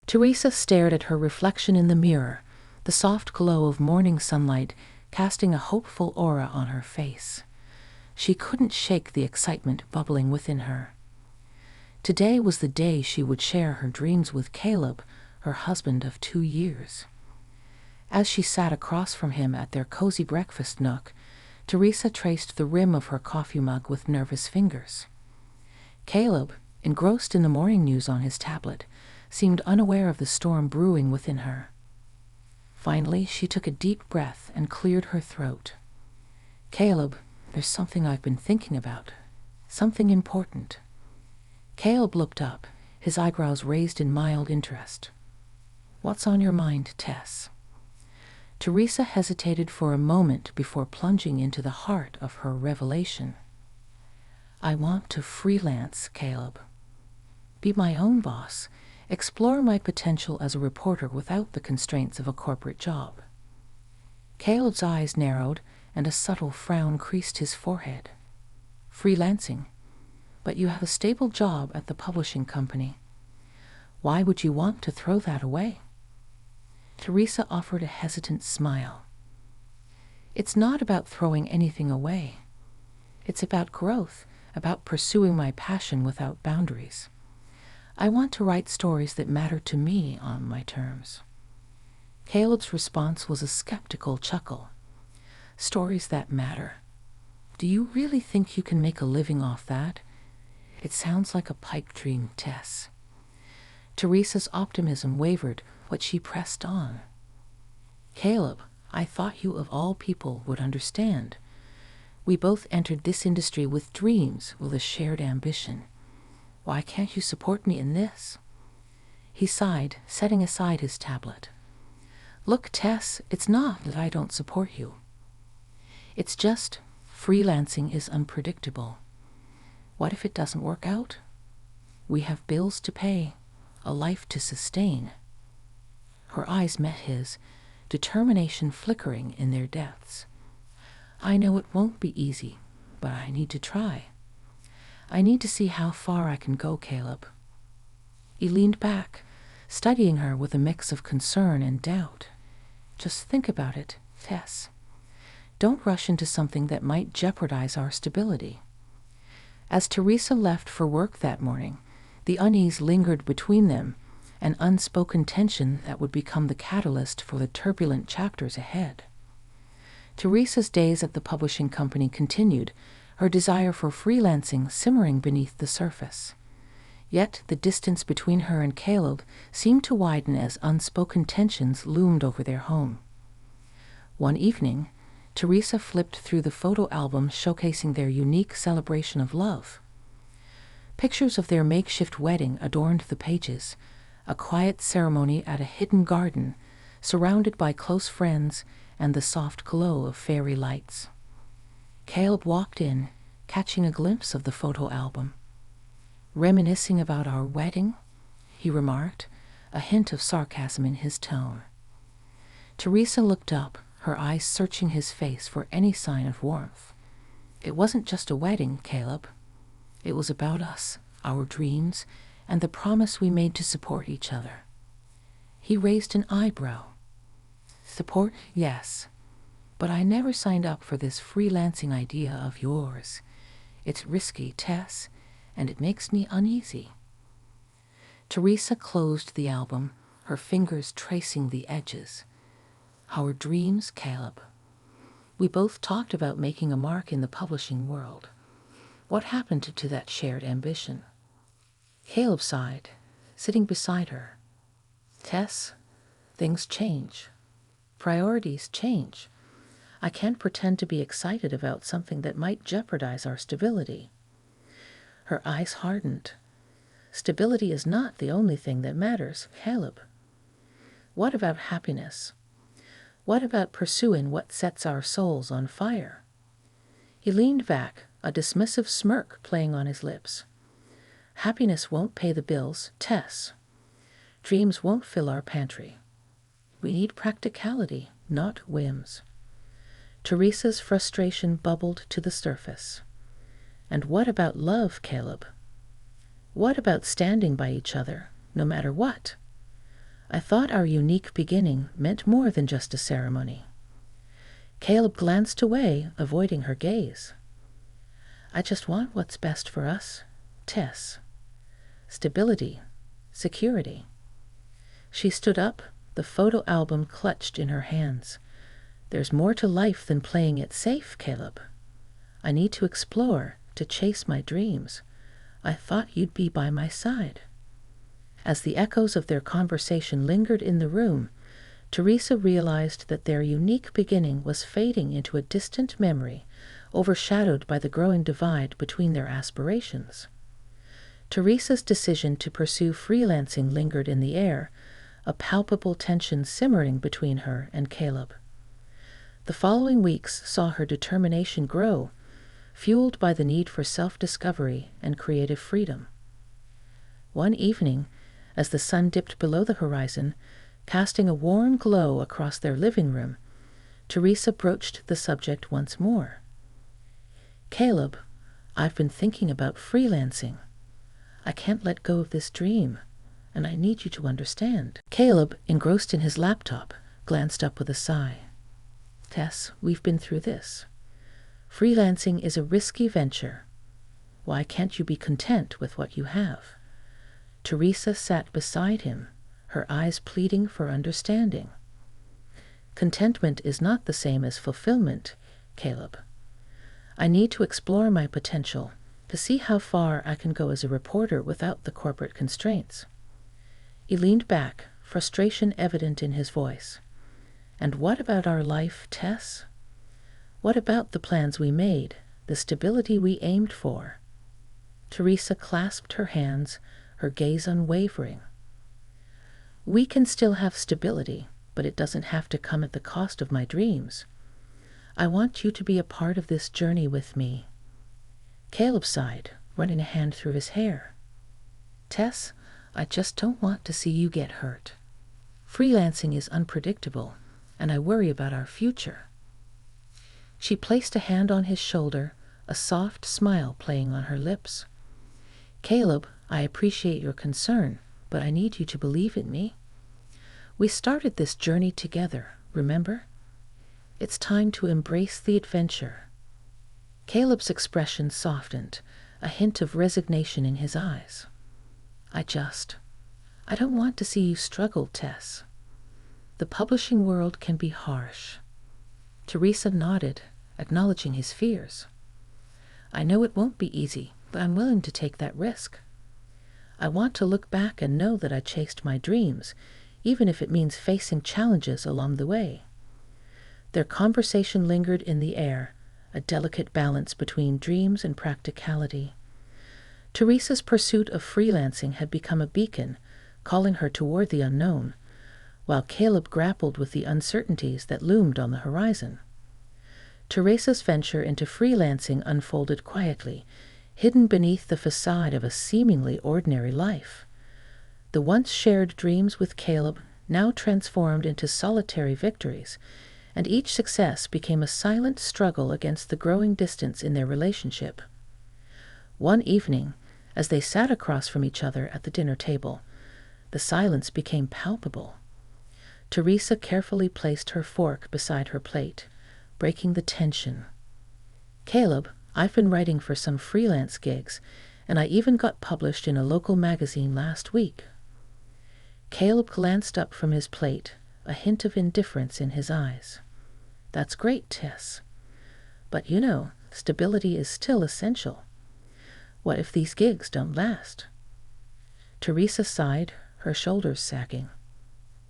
Teresa stared at her reflection in the mirror, the soft glow of morning sunlight casting a hopeful aura on her face. She couldn't shake the excitement bubbling within her. Today was the day she would share her dreams with Caleb, her husband of 2 years. As she sat across from him at their cozy breakfast nook, Teresa traced the rim of her coffee mug with nervous fingers. Caleb, engrossed in the morning news on his tablet, seemed unaware of the storm brewing within her. Finally, she took a deep breath and cleared her throat. "Caleb, there's something I've been thinking about. Something important." Caleb looked up, his eyebrows raised in mild interest. "What's on your mind, Tess?" Teresa hesitated for a moment before plunging into the heart of her revelation. "I want to freelance, Caleb. Be my own boss, explore my potential as a reporter without the constraints of a corporate job." Caleb's eyes narrowed and a subtle frown creased his forehead. "Freelancing? But you have a stable job at the publishing company. Why would you want to throw that away?" Teresa offered a hesitant smile. "It's not about throwing anything away. It's about growth, about pursuing my passion without boundaries. I want to write stories that matter to me on my terms." Caleb's response was a skeptical chuckle. "Stories that matter. Do you really think you can make a living off that? It sounds like a pipe dream, Tess." Teresa's optimism wavered, but she pressed on. "Caleb, I thought you of all people would understand. We both entered this industry with dreams, with a shared ambition. Why can't you support me in this?" He sighed, setting aside his tablet. "Look, Tess, it's not that I don't support you. It's just freelancing is unpredictable. What if it doesn't work out? We have bills to pay, a life to sustain." Her eyes met his, determination flickering in their depths. "I know it won't be easy, but I need to try. I need to see how far I can go, Caleb." He leaned back, studying her with a mix of concern and doubt. "Just think about it, Tess. Don't rush into something that might jeopardize our stability." As Teresa left for work that morning, the unease lingered between them, an unspoken tension that would become the catalyst for the turbulent chapters ahead. Teresa's days at the publishing company continued, her desire for freelancing simmering beneath the surface. Yet the distance between her and Caleb seemed to widen as unspoken tensions loomed over their home. One evening, Teresa flipped through the photo album showcasing their unique celebration of love. Pictures of their makeshift wedding adorned the pages, a quiet ceremony at a hidden garden, surrounded by close friends and the soft glow of fairy lights. Caleb walked in, catching a glimpse of the photo album. "Reminiscing about our wedding?" he remarked, a hint of sarcasm in his tone. Teresa looked up, her eyes searching his face for any sign of warmth. "It wasn't just a wedding, Caleb. It was about us, our dreams, and the promise we made to support each other." He raised an eyebrow. "Support, yes. But I never signed up for this freelancing idea of yours. It's risky, Tess, and it makes me uneasy." Teresa closed the album, her fingers tracing the edges. "Our dreams, Caleb. We both talked about making a mark in the publishing world. What happened to that shared ambition?" Caleb sighed, sitting beside her. "Tess, things change. Priorities change. I can't pretend to be excited about something that might jeopardize our stability." Her eyes hardened. "Stability is not the only thing that matters, Caleb. What about happiness? What about pursuing what sets our souls on fire?" He leaned back, a dismissive smirk playing on his lips. "Happiness won't pay the bills, Tess. Dreams won't fill our pantry. We need practicality, not whims." Teresa's frustration bubbled to the surface. "And what about love, Caleb? What about standing by each other, no matter what? I thought our unique beginning meant more than just a ceremony. Caleb glanced away, avoiding her gaze. I just want what's best for us, Tess. Stability, security. She stood up, the photo album clutched in her hands. There's more to life than playing it safe, Caleb. I need to explore, to chase my dreams. I thought you'd be by my side. As the echoes of their conversation lingered in the room, Teresa realized that their unique beginning was fading into a distant memory, overshadowed by the growing divide between their aspirations. Teresa's decision to pursue freelancing lingered in the air, a palpable tension simmering between her and Caleb. The following weeks saw her determination grow, fueled by the need for self-discovery and creative freedom. One evening, as the sun dipped below the horizon, casting a warm glow across their living room, Teresa broached the subject once more. Caleb, I've been thinking about freelancing. I can't let go of this dream, and I need you to understand. Caleb, engrossed in his laptop, glanced up with a sigh. Tess, we've been through this. Freelancing is a risky venture. Why can't you be content with what you have? Teresa sat beside him, her eyes pleading for understanding. Contentment is not the same as fulfillment, Caleb. I need to explore my potential, to see how far I can go as a reporter without the corporate constraints. He leaned back, frustration evident in his voice. And what about our life, Tess? What about the plans we made, the stability we aimed for? Teresa clasped her hands, her gaze unwavering. We can still have stability, but it doesn't have to come at the cost of my dreams. I want you to be a part of this journey with me. Caleb sighed, running a hand through his hair. Tess, I just don't want to see you get hurt. Freelancing is unpredictable, and I worry about our future. She placed a hand on his shoulder, a soft smile playing on her lips. Caleb, I appreciate your concern, but I need you to believe in me. We started this journey together, remember? It's time to embrace the adventure. Caleb's expression softened, a hint of resignation in his eyes. I don't want to see you struggle, Tess. The publishing world can be harsh. Teresa nodded, acknowledging his fears. I know it won't be easy, but I'm willing to take that risk. I want to look back and know that I chased my dreams, even if it means facing challenges along the way. Their conversation lingered in the air, a delicate balance between dreams and practicality. Teresa's pursuit of freelancing had become a beacon, calling her toward the unknown, while Caleb grappled with the uncertainties that loomed on the horizon. Teresa's venture into freelancing unfolded quietly, hidden beneath the facade of a seemingly ordinary life. The once shared dreams with Caleb now transformed into solitary victories, and each success became a silent struggle against the growing distance in their relationship. One evening, as they sat across from each other at the dinner table, the silence became palpable. Teresa carefully placed her fork beside her plate, breaking the tension. Caleb, I've been writing for some freelance gigs, and I even got published in a local magazine last week. Caleb glanced up from his plate, a hint of indifference in his eyes. That's great, Tess. But stability is still essential. What if these gigs don't last? Teresa sighed, her shoulders sagging.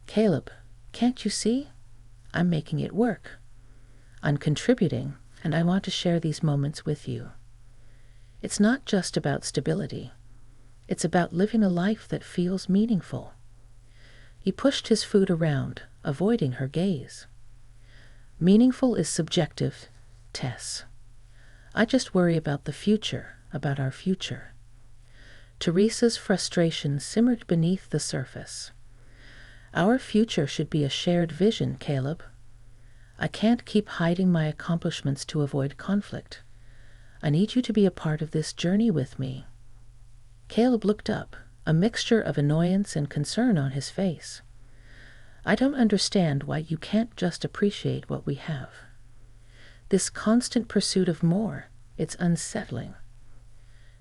Caleb, can't you see? I'm making it work. I'm contributing, and I want to share these moments with you. It's not just about stability. It's about living a life that feels meaningful. He pushed his food around, avoiding her gaze. Meaningful is subjective, Tess. I just worry about the future, about our future. Teresa's frustration simmered beneath the surface. Our future should be a shared vision, Caleb. I can't keep hiding my accomplishments to avoid conflict. I need you to be a part of this journey with me. Caleb looked up, a mixture of annoyance and concern on his face. I don't understand why you can't just appreciate what we have. This constant pursuit of more, it's unsettling."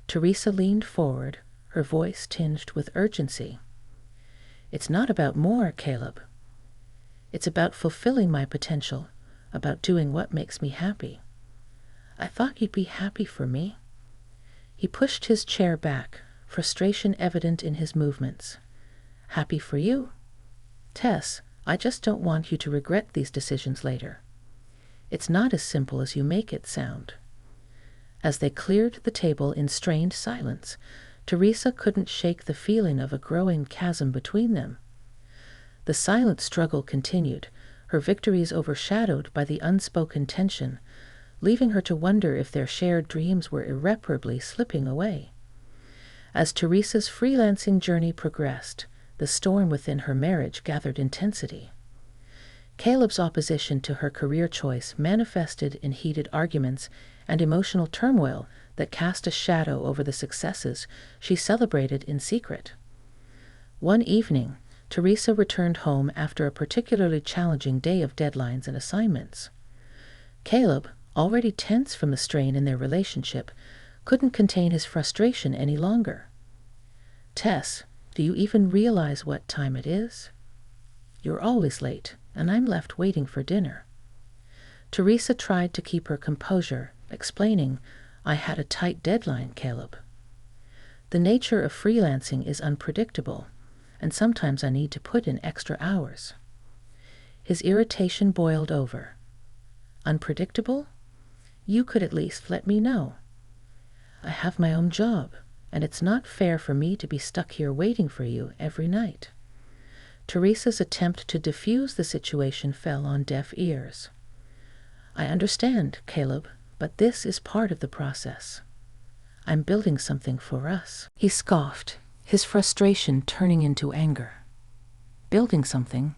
Teresa leaned forward, her voice tinged with urgency. "It's not about more, Caleb. It's about fulfilling my potential, about doing what makes me happy. I thought you'd be happy for me." He pushed his chair back, frustration evident in his movements. "Happy for you? Tess, I just don't want you to regret these decisions later. It's not as simple as you make it sound." As they cleared the table in strained silence, Teresa couldn't shake the feeling of a growing chasm between them. The silent struggle continued, her victories overshadowed by the unspoken tension, leaving her to wonder if their shared dreams were irreparably slipping away. As Teresa's freelancing journey progressed, the storm within her marriage gathered intensity. Caleb's opposition to her career choice manifested in heated arguments and emotional turmoil that cast a shadow over the successes she celebrated in secret. One evening, Teresa returned home after a particularly challenging day of deadlines and assignments. Caleb, already tense from the strain in their relationship, couldn't contain his frustration any longer. "Tess, do you even realize what time it is? You're always late, and I'm left waiting for dinner." Teresa tried to keep her composure, explaining, "I had a tight deadline, Caleb. The nature of freelancing is unpredictable, and sometimes I need to put in extra hours." His irritation boiled over. "Unpredictable? You could at least let me know. I have my own job, and it's not fair for me to be stuck here waiting for you every night." Teresa's attempt to diffuse the situation fell on deaf ears. "I understand, Caleb, but this is part of the process. I'm building something for us." He scoffed, his frustration turning into anger. "Building something?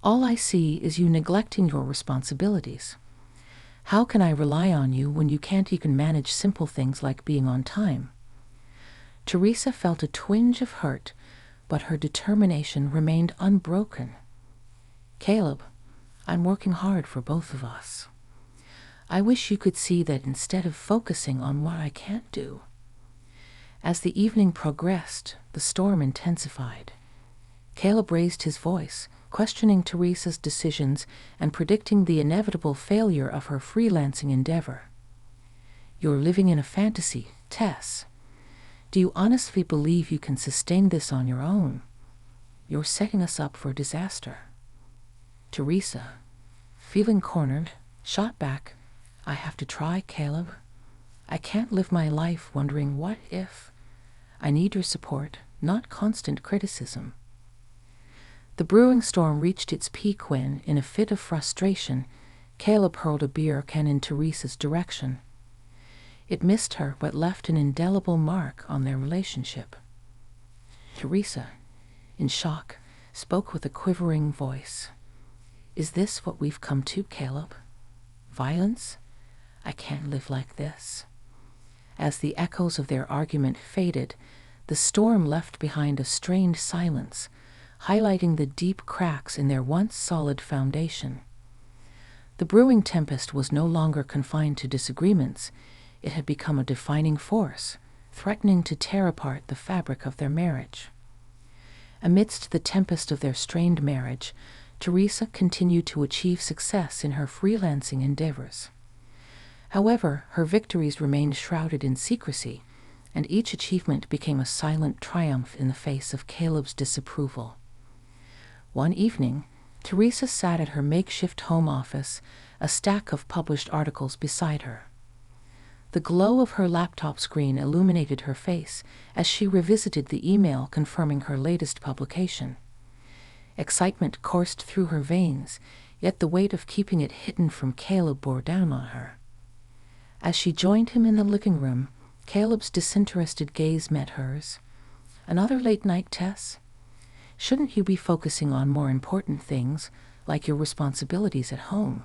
All I see is you neglecting your responsibilities. How can I rely on you when you can't even manage simple things like being on time?" Teresa felt a twinge of hurt, but her determination remained unbroken. "Caleb, I'm working hard for both of us. I wish you could see that instead of focusing on what I can't do." As the evening progressed, the storm intensified. Caleb raised his voice, questioning Teresa's decisions and predicting the inevitable failure of her freelancing endeavor. "You're living in a fantasy, Tess. Do you honestly believe you can sustain this on your own? You're setting us up for disaster." Teresa, feeling cornered, shot back, "I have to try, Caleb. I can't live my life wondering what if. I need your support, not constant criticism." The brewing storm reached its peak when, in a fit of frustration, Caleb hurled a beer can in Teresa's direction. It missed her but left an indelible mark on their relationship. Teresa, in shock, spoke with a quivering voice. "Is this what we've come to, Caleb? Violence? I can't live like this." As the echoes of their argument faded, the storm left behind a strained silence, highlighting the deep cracks in their once solid foundation. The brewing tempest was no longer confined to disagreements. It had become a defining force, threatening to tear apart the fabric of their marriage. Amidst the tempest of their strained marriage, Teresa continued to achieve success in her freelancing endeavors. However, her victories remained shrouded in secrecy, and each achievement became a silent triumph in the face of Caleb's disapproval. One evening, Teresa sat at her makeshift home office, a stack of published articles beside her. The glow of her laptop screen illuminated her face as she revisited the email confirming her latest publication. Excitement coursed through her veins, yet the weight of keeping it hidden from Caleb bore down on her. As she joined him in the living room, Caleb's disinterested gaze met hers. "Another late night, Tess? Shouldn't you be focusing on more important things, like your responsibilities at home?"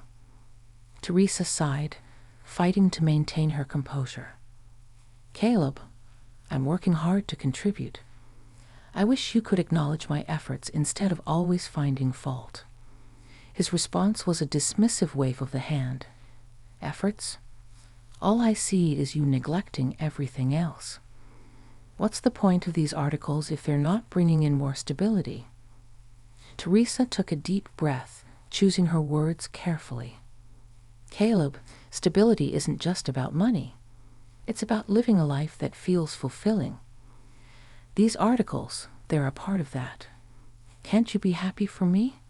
Teresa sighed, fighting to maintain her composure. "Caleb, I'm working hard to contribute. I wish you could acknowledge my efforts instead of always finding fault." His response was a dismissive wave of the hand. "Efforts? All I see is you neglecting everything else. What's the point of these articles if they're not bringing in more stability?" Teresa took a deep breath, choosing her words carefully. "Caleb, stability isn't just about money. It's about living a life that feels fulfilling. These articles, they're a part of that. Can't you be happy for me?"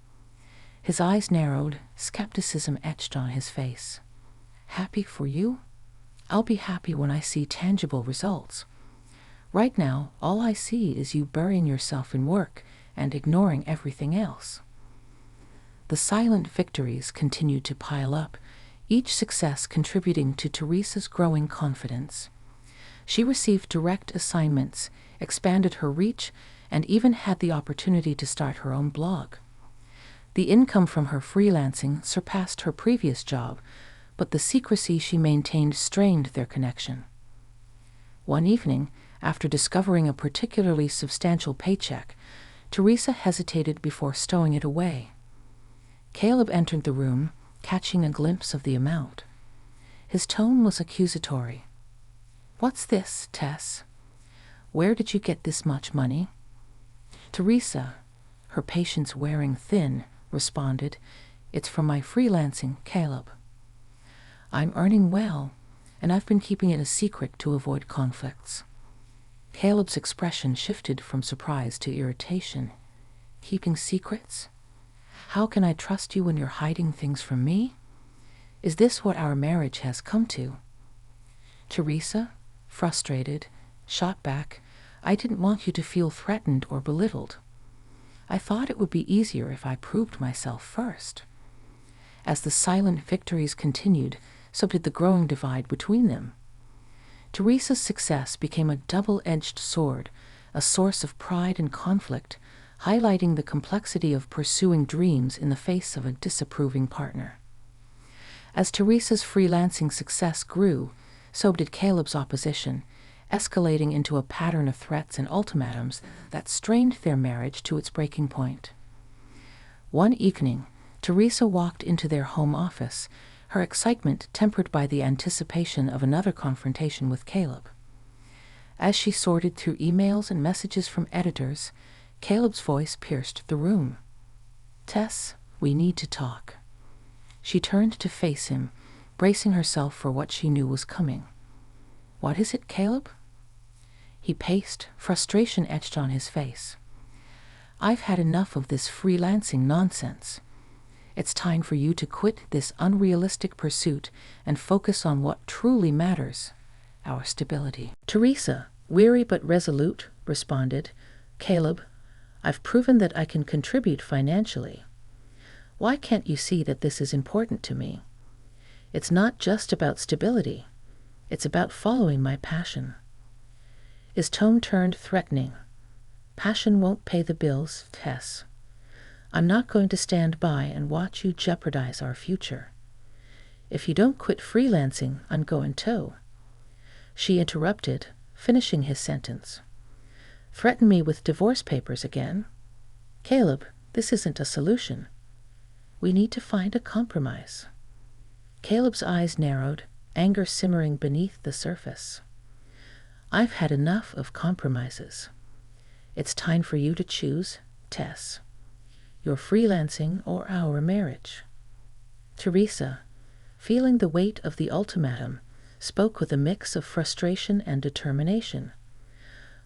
His eyes narrowed, skepticism etched on his face. "Happy for you? I'll be happy when I see tangible results. Right now, all I see is you burying yourself in work and ignoring everything else." The silent victories continued to pile up, each success contributing to Teresa's growing confidence. She received direct assignments, expanded her reach, and even had the opportunity to start her own blog. The income from her freelancing surpassed her previous job, but the secrecy she maintained strained their connection. One evening, after discovering a particularly substantial paycheck, Teresa hesitated before stowing it away. Caleb entered the room, catching a glimpse of the amount. His tone was accusatory. "What's this, Tess? Where did you get this much money?" Teresa, her patience wearing thin, responded, "It's from my freelancing, Caleb. I'm earning well, and I've been keeping it a secret to avoid conflicts." Caleb's expression shifted from surprise to irritation. "Keeping secrets? How can I trust you when you're hiding things from me? Is this what our marriage has come to?" Teresa, frustrated, shot back, "I didn't want you to feel threatened or belittled. I thought it would be easier if I proved myself first." As the silent victories continued, so did the growing divide between them. Teresa's success became a double-edged sword, a source of pride and conflict, highlighting the complexity of pursuing dreams in the face of a disapproving partner. As Teresa's freelancing success grew, so did Caleb's opposition, escalating into a pattern of threats and ultimatums that strained their marriage to its breaking point. One evening, Teresa walked into their home office, her excitement tempered by the anticipation of another confrontation with Caleb. As she sorted through emails and messages from editors, Caleb's voice pierced the room. "Tess, we need to talk." She turned to face him, bracing herself for what she knew was coming. "What is it, Caleb?" He paced, frustration etched on his face. "I've had enough of this freelancing nonsense. It's time for you to quit this unrealistic pursuit and focus on what truly matters, our stability." Teresa, weary but resolute, responded, "Caleb, I've proven that I can contribute financially. Why can't you see that this is important to me? It's not just about stability. It's about following my passion." His tone turned threatening. "Passion won't pay the bills, Tess. I'm not going to stand by and watch you jeopardize our future. If you don't quit freelancing, I'm going to." She interrupted, finishing his sentence. "Threaten me with divorce papers again? Caleb, this isn't a solution. We need to find a compromise." Caleb's eyes narrowed, anger simmering beneath the surface. "I've had enough of compromises. It's time for you to choose, Tess. Your freelancing or our marriage." Teresa, feeling the weight of the ultimatum, spoke with a mix of frustration and determination.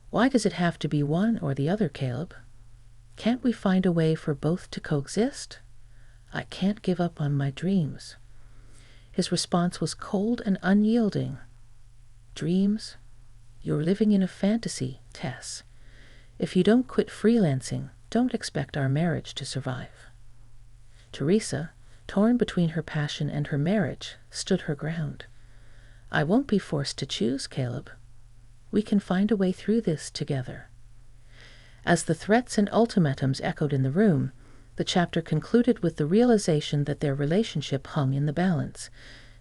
"Why does it have to be one or the other, Caleb? Can't we find a way for both to coexist? I can't give up on my dreams." His response was cold and unyielding. "Dreams? You're living in a fantasy, Tess. If you don't quit freelancing, don't expect our marriage to survive." Teresa, torn between her passion and her marriage, stood her ground. "I won't be forced to choose, Caleb. We can find a way through this together." As the threats and ultimatums echoed in the room, the chapter concluded with the realization that their relationship hung in the balance,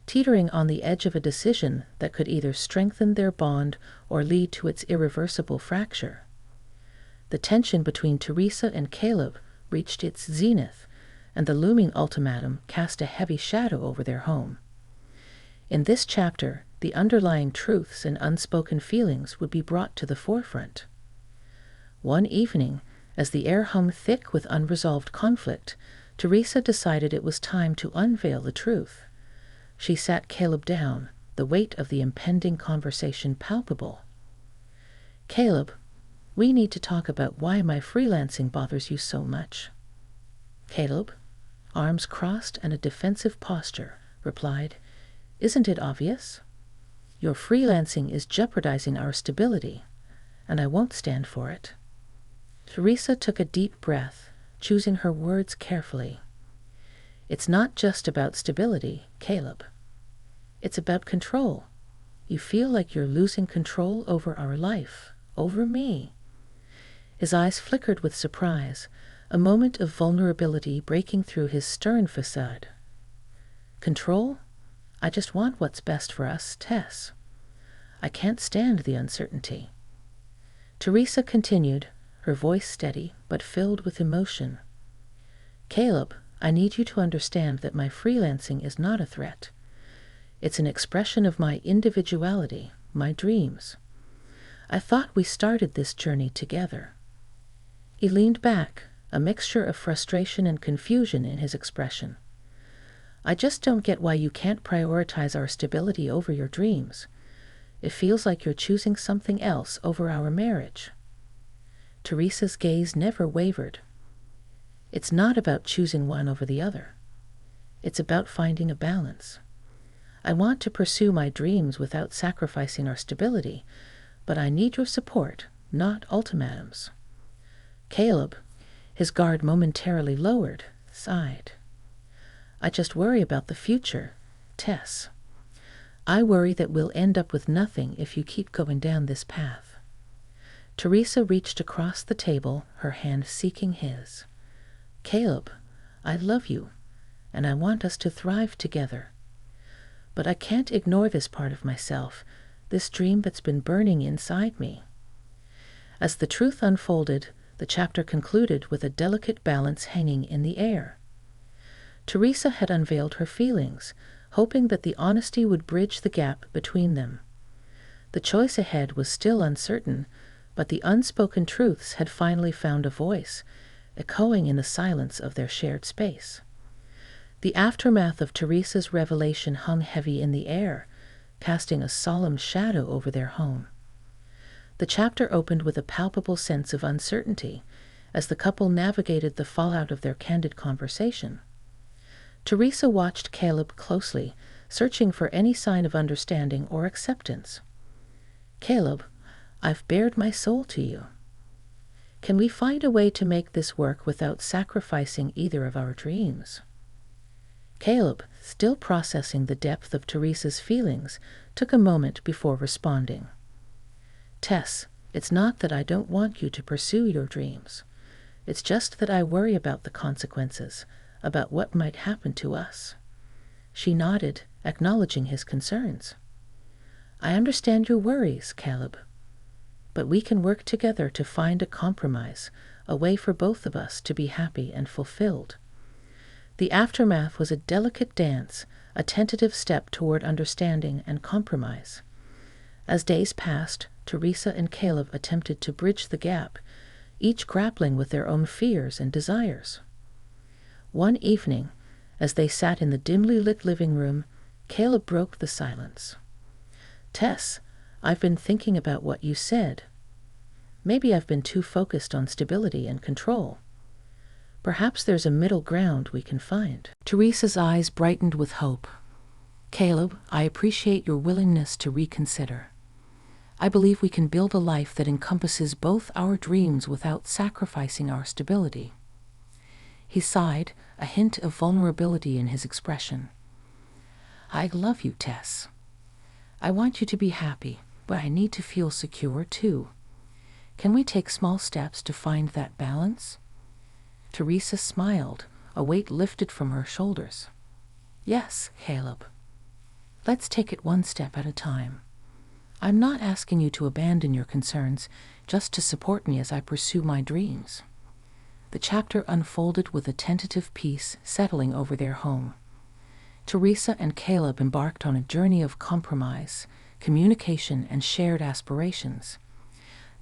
teetering on the edge of a decision that could either strengthen their bond or lead to its irreversible fracture. The tension between Teresa and Caleb reached its zenith, and the looming ultimatum cast a heavy shadow over their home. In this chapter, the underlying truths and unspoken feelings would be brought to the forefront. One evening, as the air hung thick with unresolved conflict, Teresa decided it was time to unveil the truth. She sat Caleb down, the weight of the impending conversation palpable. "Caleb, we need to talk about why my freelancing bothers you so much." Caleb, arms crossed and a defensive posture, replied, "Isn't it obvious? Your freelancing is jeopardizing our stability, and I won't stand for it." Teresa took a deep breath, choosing her words carefully. "It's not just about stability, Caleb. It's about control. You feel like you're losing control over our life, over me." His eyes flickered with surprise, a moment of vulnerability breaking through his stern facade. "Control? I just want what's best for us, Tess. I can't stand the uncertainty." Teresa continued, her voice steady but filled with emotion. "Caleb, I need you to understand that my freelancing is not a threat. It's an expression of my individuality, my dreams. I thought we started this journey together." He leaned back, a mixture of frustration and confusion in his expression. "I just don't get why you can't prioritize our stability over your dreams. It feels like you're choosing something else over our marriage." Teresa's gaze never wavered. "It's not about choosing one over the other. It's about finding a balance. I want to pursue my dreams without sacrificing our stability, but I need your support, not ultimatums." Caleb, his guard momentarily lowered, sighed. "I just worry about the future, Tess. I worry that we'll end up with nothing if you keep going down this path." Teresa reached across the table, her hand seeking his. "Caleb, I love you, and I want us to thrive together. But I can't ignore this part of myself, this dream that's been burning inside me." As the truth unfolded, the chapter concluded with a delicate balance hanging in the air. Teresa had unveiled her feelings, hoping that the honesty would bridge the gap between them. The choice ahead was still uncertain, but the unspoken truths had finally found a voice, echoing in the silence of their shared space. The aftermath of Teresa's revelation hung heavy in the air, casting a solemn shadow over their home. The chapter opened with a palpable sense of uncertainty as the couple navigated the fallout of their candid conversation. Teresa watched Caleb closely, searching for any sign of understanding or acceptance. "Caleb, I've bared my soul to you. Can we find a way to make this work without sacrificing either of our dreams?" Caleb, still processing the depth of Teresa's feelings, took a moment before responding. "Tess, it's not that I don't want you to pursue your dreams. It's just that I worry about the consequences, about what might happen to us." She nodded, acknowledging his concerns. "I understand your worries, Caleb. But we can work together to find a compromise, a way for both of us to be happy and fulfilled." The aftermath was a delicate dance, a tentative step toward understanding and compromise. As days passed, Teresa and Caleb attempted to bridge the gap, each grappling with their own fears and desires. One evening, as they sat in the dimly lit living room, Caleb broke the silence. "Tess, I've been thinking about what you said. Maybe I've been too focused on stability and control. Perhaps there's a middle ground we can find." Teresa's eyes brightened with hope. "Caleb, I appreciate your willingness to reconsider. I believe we can build a life that encompasses both our dreams without sacrificing our stability." He sighed, a hint of vulnerability in his expression. "I love you, Tess. I want you to be happy, but I need to feel secure too. Can we take small steps to find that balance?" Teresa smiled, a weight lifted from her shoulders. "Yes, Caleb. Let's take it one step at a time. I'm not asking you to abandon your concerns, just to support me as I pursue my dreams." The chapter unfolded with a tentative peace settling over their home. Teresa and Caleb embarked on a journey of compromise, communication, and shared aspirations.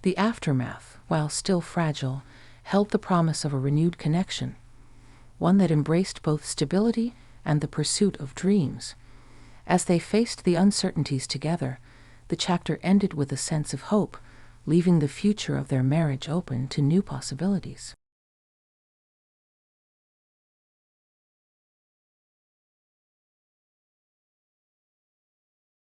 The aftermath, while still fragile, held the promise of a renewed connection, one that embraced both stability and the pursuit of dreams. As they faced the uncertainties together, the chapter ended with a sense of hope, leaving the future of their marriage open to new possibilities.